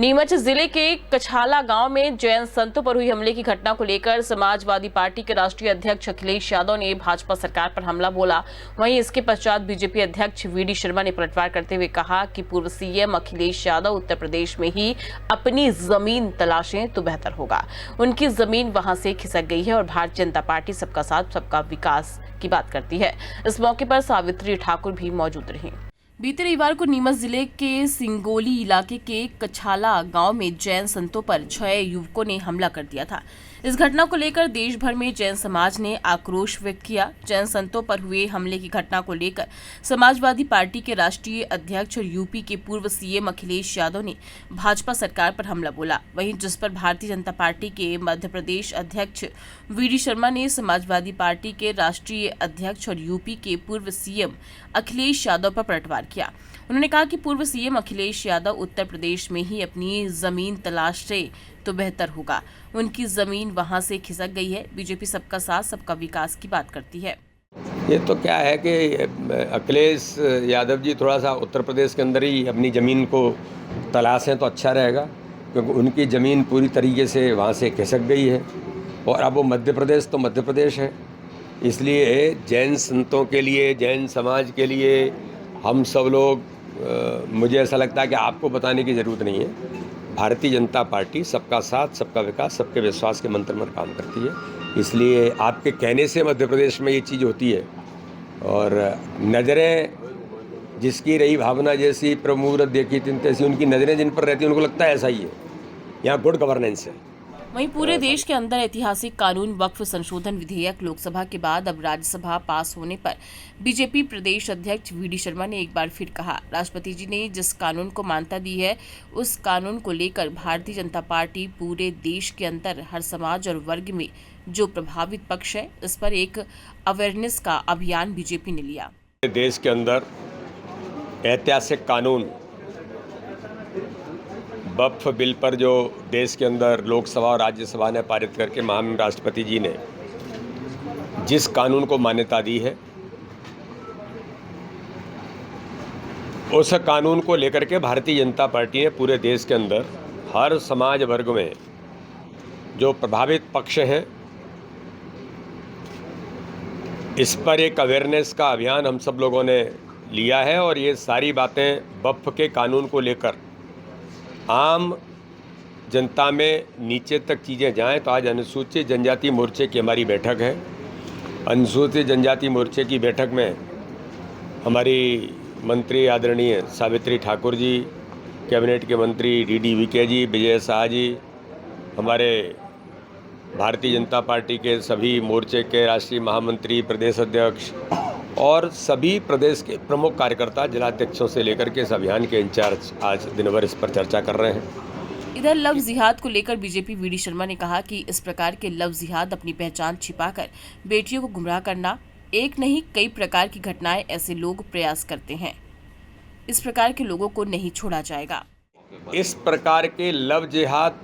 नीमच जिले के कछाला गांव में जैन संतों पर हुई हमले की घटना को लेकर समाजवादी पार्टी के राष्ट्रीय अध्यक्ष अखिलेश यादव ने भाजपा सरकार पर हमला बोला। वहीं इसके पश्चात बीजेपी अध्यक्ष वीडी शर्मा ने पलटवार करते हुए कहा कि पूर्व सीएम अखिलेश यादव उत्तर प्रदेश में ही अपनी जमीन तलाशें तो बेहतर होगा। उनकी जमीन वहां से खिसक गई है और भारतीय जनता पार्टी सबका साथ सबका विकास की बात करती है। इस मौके पर सावित्री ठाकुर भी मौजूद रही। बीते रविवार को नीमच जिले के सिंगोली इलाके के कछाला गांव में जैन संतों पर 6 युवकों ने हमला कर दिया था। इस घटना को लेकर देश भर में जैन समाज ने आक्रोश व्यक्त किया। जैन संतों पर हुए हमले की घटना को लेकर समाजवादी पार्टी के राष्ट्रीय अध्यक्ष और यूपी के पूर्व सीएम अखिलेश यादव ने भाजपा सरकार पर हमला बोला। वहीं जिस पर भारतीय जनता पार्टी के मध्य प्रदेश अध्यक्ष वीडी शर्मा ने समाजवादी पार्टी के राष्ट्रीय अध्यक्ष और यूपी के पूर्व सीएम अखिलेश यादव पर पलटवार किया। उन्होंने कहा कि पूर्व सीएम अखिलेश यादव उत्तर प्रदेश में ही अपनी जमीन तलाशे तो बेहतर होगा। उनकी जमीन वहां से खिसक गई है। बीजेपी सबका साथ सबका विकास की बात करती है। ये तो क्या है कि अखिलेश यादव जी थोड़ा सा उत्तर प्रदेश के अंदर ही अपनी ज़मीन को तलाशें तो अच्छा रहेगा, क्योंकि उनकी ज़मीन पूरी तरीके से वहाँ से खिसक गई है और अब वो मध्य प्रदेश तो मध्य प्रदेश है। इसलिए जैन संतों के लिए, जैन समाज के लिए हम सब लोग, मुझे ऐसा लगता है कि आपको बताने की ज़रूरत नहीं है। भारतीय जनता पार्टी सबका साथ सबका विकास सबके विश्वास के मंत्र पर काम करती है। इसलिए आपके कहने से मध्य प्रदेश में ये चीज़ होती है और नज़रें जिसकी रही भावना जैसी प्रमुहूर्त देखी तीन तैसी, उनकी नज़रें जिन पर रहती हैं उनको लगता है ऐसा ही है। यहाँ गुड गवर्नेंस है। वहीं पूरे देश के अंदर ऐतिहासिक कानून वक्फ संशोधन विधेयक लोकसभा के बाद अब राज्यसभा पास होने पर बीजेपी प्रदेश अध्यक्ष वीडी शर्मा ने एक बार फिर कहा, राष्ट्रपति जी ने जिस कानून को मान्यता दी है उस कानून को लेकर भारतीय जनता पार्टी पूरे देश के अंदर हर समाज और वर्ग में जो प्रभावित पक्ष है, इस पर एक अवेयरनेस का अभियान बीजेपी ने लिया। देश के अंदर ऐतिहासिक कानून वक्फ बिल पर जो देश के अंदर लोकसभा और राज्यसभा ने पारित करके महामहिम राष्ट्रपति जी ने जिस कानून को मान्यता दी है, उस कानून को लेकर के भारतीय जनता पार्टी ने पूरे देश के अंदर हर समाज वर्ग में जो प्रभावित पक्ष हैं, इस पर एक अवेयरनेस का अभियान हम सब लोगों ने लिया है। और ये सारी बातें वक्फ के कानून को लेकर आम जनता में नीचे तक चीज़ें जाएं। तो आज अनुसूचित जनजाति मोर्चे की हमारी बैठक है। अनुसूचित जनजाति मोर्चे की बैठक में हमारी मंत्री आदरणीय सावित्री ठाकुर जी, कैबिनेट के मंत्री DD-VK जी, विजय शाह जी, हमारे भारतीय जनता पार्टी के सभी मोर्चे के राष्ट्रीय महामंत्री, प्रदेश अध्यक्ष और सभी प्रदेश के प्रमुख कार्यकर्ता, जिलाध्यक्षों से लेकर के इस अभियान के इंचार्ज आज दिन भर इस पर चर्चा कर रहे हैं। इधर लव जिहाद को लेकर बीजेपी वीडी शर्मा ने कहा कि इस प्रकार के लव जिहाद अपनी पहचान छिपाकर बेटियों को गुमराह करना, एक नहीं कई प्रकार की घटनाएं ऐसे लोग प्रयास करते हैं। इस प्रकार के लोगों को नहीं छोड़ा जाएगा। इस प्रकार के लव जिहाद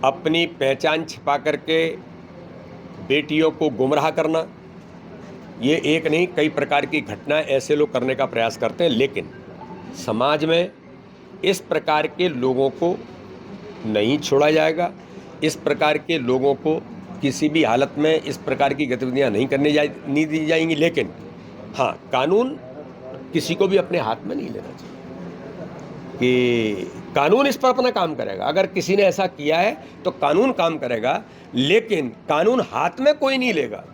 अपनी पहचान छिपा करके बेटियों को गुमराह करना, ये एक नहीं कई प्रकार की घटनाएं ऐसे लोग करने का प्रयास करते हैं। लेकिन समाज में इस प्रकार के लोगों को नहीं छोड़ा जाएगा। इस प्रकार के लोगों को किसी भी हालत में इस प्रकार की गतिविधियां नहीं दी जाएंगी। लेकिन हाँ, कानून किसी को भी अपने हाथ में नहीं लेना चाहिए कि कानून इस पर अपना काम करेगा। अगर किसी ने ऐसा किया है तो कानून काम करेगा, लेकिन कानून हाथ में कोई नहीं लेगा।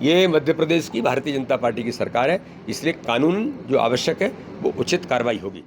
ये मध्य प्रदेश की भारतीय जनता पार्टी की सरकार है, इसलिए कानून जो आवश्यक है वो उचित कार्रवाई होगी।